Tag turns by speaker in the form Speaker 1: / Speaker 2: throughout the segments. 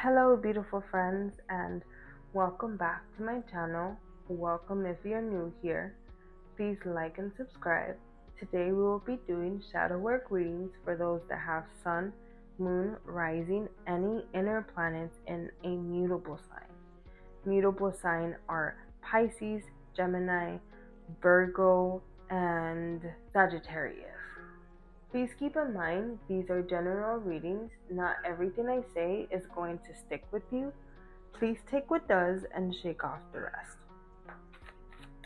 Speaker 1: Hello, beautiful friends, and welcome back to my channel. Welcome if you're new here. Please like and subscribe. Today we will be doing shadow work readings for those that have sun, moon, rising, any inner planets in a mutable sign. Mutable sign are Pisces, Gemini, Virgo, and Sagittarius. Please keep in mind these are general readings. Not everything I say is going to stick with you. Please take what does and shake off the rest.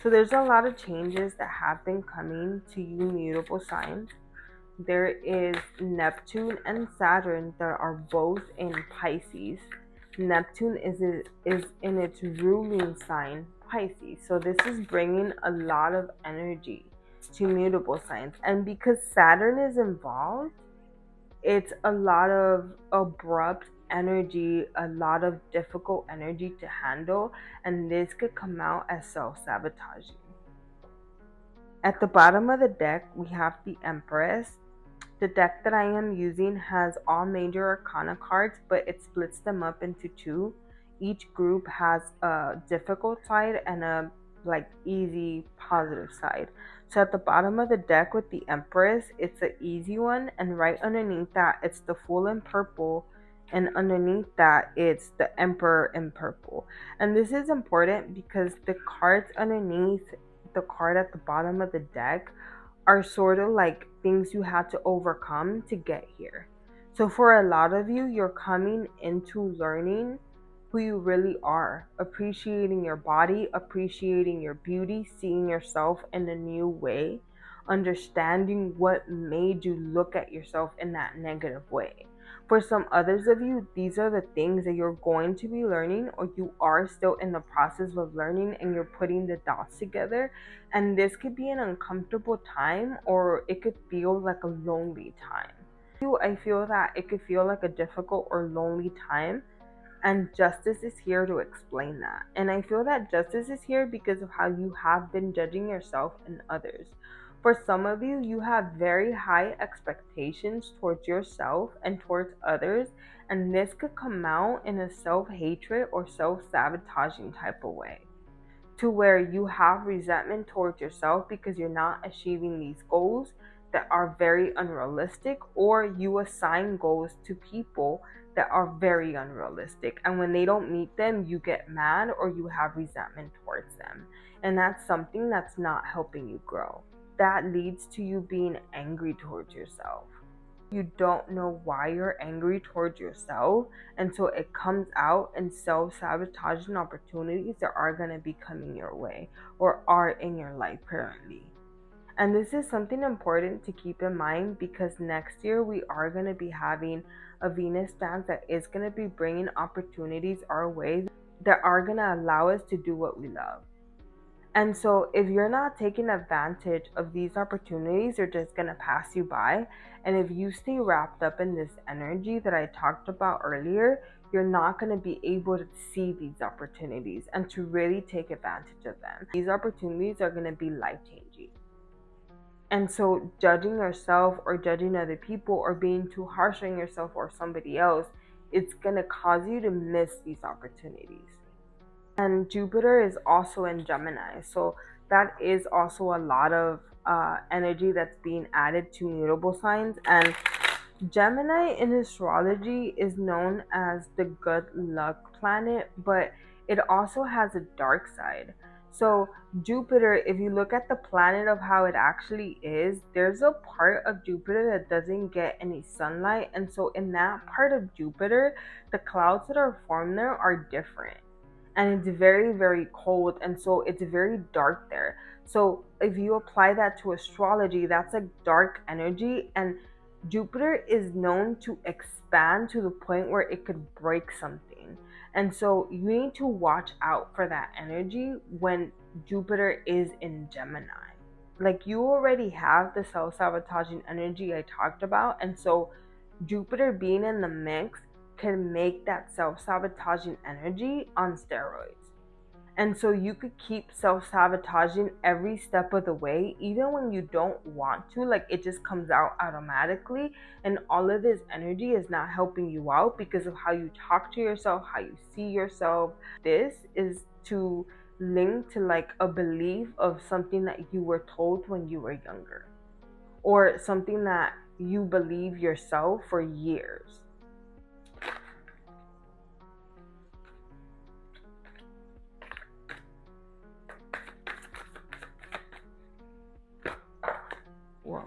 Speaker 1: So there's a lot of changes that have been coming to you mutable signs. There is Neptune and Saturn that are both in Pisces. Neptune is in its ruling sign, Pisces. So this is bringing a lot of energy to mutable signs. And because Saturn is involved, it's a lot of abrupt energy, a lot of difficult energy to handle, and this could come out as self-sabotaging. At the bottom of the deck, we have the Empress. The deck that I am using has all major arcana cards, but it splits them up into two. Each group has a difficult side and a easy positive side. So at the bottom of the deck with the Empress, it's an easy one, and right underneath that it's the Fool in purple, and underneath that it's the Emperor in purple. And this is important because the cards underneath the card at the bottom of the deck are sort of like things you had to overcome to get here. So for a lot of you, you're coming into learning who you really are, appreciating your body, appreciating your beauty, seeing yourself in a new way, understanding what made you look at yourself in that negative way. For some others of you, these are the things that you're going to be learning, or you are still in the process of learning and you're putting the dots together. And this could be an uncomfortable time, or it could feel like a lonely time. I feel that it could feel like a difficult or lonely time, and justice is here to explain that. And I feel that justice is here because of how you have been judging yourself and others. For some of you, you have very high expectations towards yourself and towards others, and this could come out in a self-hatred or self-sabotaging type of way, to where you have resentment towards yourself because you're not achieving these goals that are very unrealistic, or you assign goals to people that are very unrealistic, and when they don't meet them you get mad or you have resentment towards them, and that's something that's not helping you grow. That leads to you being angry towards yourself. You don't know why you're angry towards yourself until it comes out in self-sabotaging opportunities that are going to be coming your way or are in your life currently. And this is something important to keep in mind because next year we are going to be having a Venus dance that is going to be bringing opportunities our way that are going to allow us to do what we love. And so if you're not taking advantage of these opportunities, they're just going to pass you by. And if you stay wrapped up in this energy that I talked about earlier, you're not going to be able to see these opportunities and to really take advantage of them. These opportunities are going to be life-changing. And so judging yourself or judging other people or being too harsh on yourself or somebody else, it's going to cause you to miss these opportunities. And Jupiter is also in Gemini, so that is also a lot of energy that's being added to mutable signs. And Gemini in astrology is known as the good luck planet, but it also has a dark side. So Jupiter, if you look at the planet of how it actually is, there's a part of Jupiter that doesn't get any sunlight, and so in that part of Jupiter, the clouds that are formed there are different, and it's very, very cold, and so it's very dark there. So if you apply that to astrology, that's a dark energy, and Jupiter is known to expand to the point where it could break something. And so you need to watch out for that energy when Jupiter is in Gemini. Like, you already have the self-sabotaging energy I talked about, and so Jupiter being in the mix can make that self-sabotaging energy on steroids. And so you could keep self sabotaging every step of the way, even when you don't want to. Like it just comes out automatically. And all of this energy is not helping you out because of how you talk to yourself, how you see yourself. This is to link to like a belief of something that you were told when you were younger, or something that you believe yourself for years. Whoa.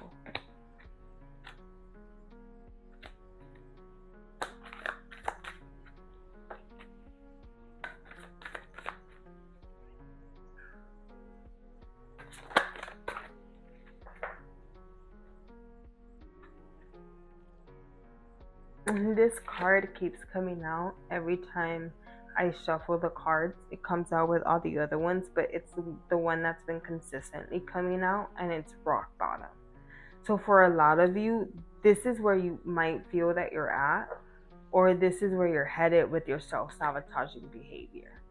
Speaker 1: This card keeps coming out every time I shuffle the cards. It comes out with all the other ones, but it's the one that's been consistently coming out, and it's rock bottom. So for a lot of you, this is where you might feel that you're at, or this is where you're headed with your self-sabotaging behavior.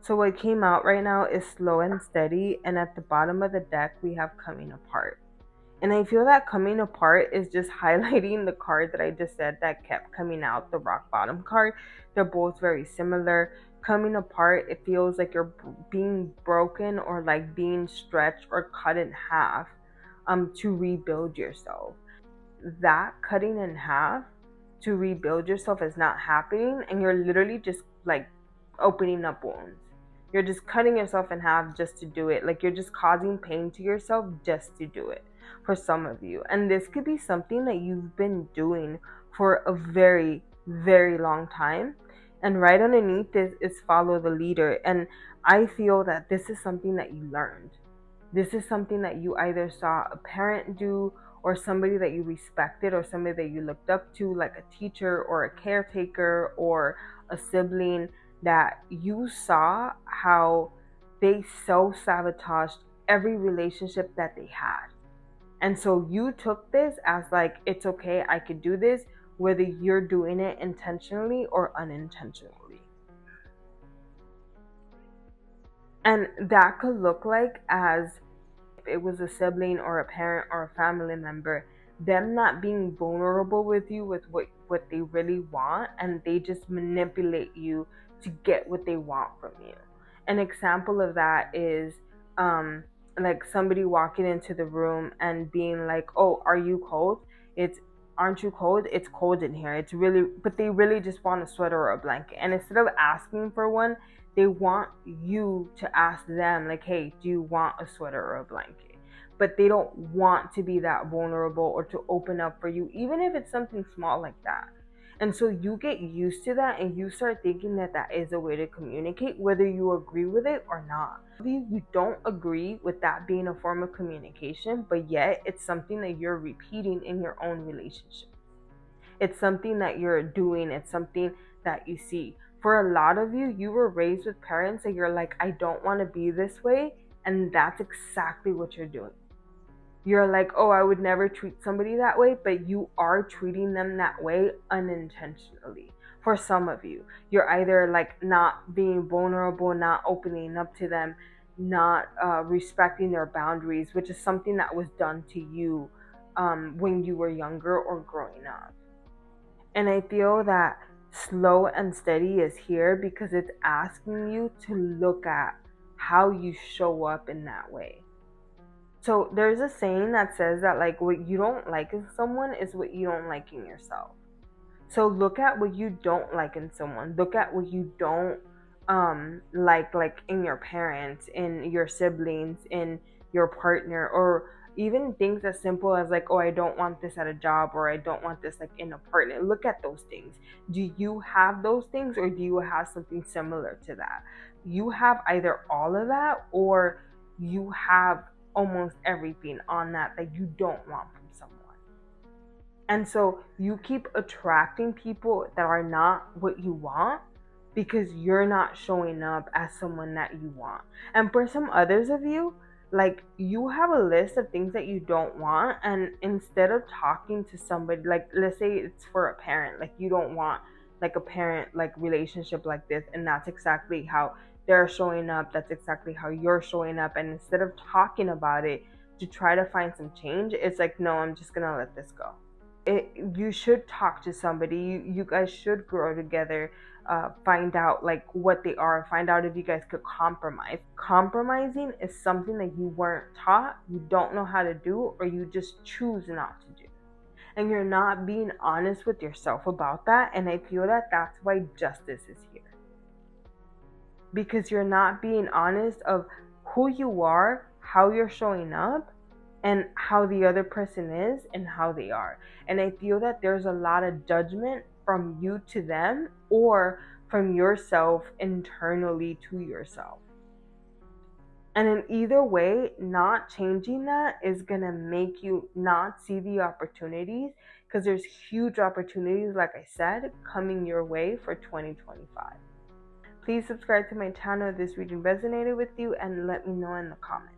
Speaker 1: So what came out right now is slow and steady, and at the bottom of the deck we have coming apart. And I feel that coming apart is just highlighting the card that I just said that kept coming out, the rock bottom card. They're both very similar. Coming apart, it feels like you're being broken or like being stretched or cut in half to rebuild yourself. That cutting in half to rebuild yourself is not happening, and you're literally just like opening up wounds. You're just cutting yourself in half just to do it. Like you're just causing pain to yourself just to do it for some of you. And this could be something that you've been doing for a very, very long time. And right underneath this is follow the leader. And I feel that this is something that you learned. This is something that you either saw a parent do, or somebody that you respected, or somebody that you looked up to, like a teacher or a caretaker or a sibling, that you saw how they self-sabotaged every relationship that they had. And so you took this as like, it's okay, I could do this, whether you're doing it intentionally or unintentionally. And that could look like as if it was a sibling or a parent or a family member, them not being vulnerable with you with what they really want, and they just manipulate you to get what they want from you. An example of that is like somebody walking into the room and being like, oh, are you cold? It's, aren't you cold? It's cold in here. It's really, but they really just want a sweater or a blanket. And instead of asking for one, they want you to ask them, like, hey, do you want a sweater or a blanket? But they don't want to be that vulnerable or to open up for you, even if it's something small like that. And so you get used to that, and you start thinking that that is a way to communicate, whether you agree with it or not. You don't agree with that being a form of communication, but yet it's something that you're repeating in your own relationship. It's something that you're doing, it's something that you see. For a lot of you, you were raised with parents that you're like, I don't want to be this way, and that's exactly what you're doing. You're like, oh, I would never treat somebody that way, but you are treating them that way unintentionally. For some of you, you're either like not being vulnerable, not opening up to them, not respecting their boundaries, which is something that was done to you when you were younger or growing up. And I feel that slow and steady is here because it's asking you to look at how you show up in that way. So there's a saying that says that like what you don't like in someone is what you don't like in yourself. So look at what you don't like in someone. Look at what you don't like in your parents, in your siblings, in your partner, or even things as simple as like, oh, I don't want this at a job, or I don't want this like in a partner. Look at those things. Do you have those things, or do you have something similar to that? You have either all of that, or you have almost everything on that you don't want from someone. And so you keep attracting people that are not what you want because you're not showing up as someone that you want. And for some others of you, like you have a list of things that you don't want, and instead of talking to somebody, like let's say it's for a parent, like you don't want like a parent like relationship like this, and that's exactly how they're showing up, that's exactly how you're showing up. And instead of talking about it to try to find some change, it's like, no, I'm just gonna let this go. You should talk to somebody. You guys should grow together, find out like what they are, find out if you guys could compromise. Compromising is something that you weren't taught, you don't know how to do, or you just choose not to do, and you're not being honest with yourself about that. And I feel that that's why justice is here, because you're not being honest of who you are, how you're showing up, and how the other person is and how they are. And I feel that there's a lot of judgment from you to them, or from yourself internally to yourself. And in either way, not changing that is going to make you not see the opportunities, because there's huge opportunities, like I said, coming your way for 2025. Please subscribe to my channel if this reading resonated with you, and let me know in the comments.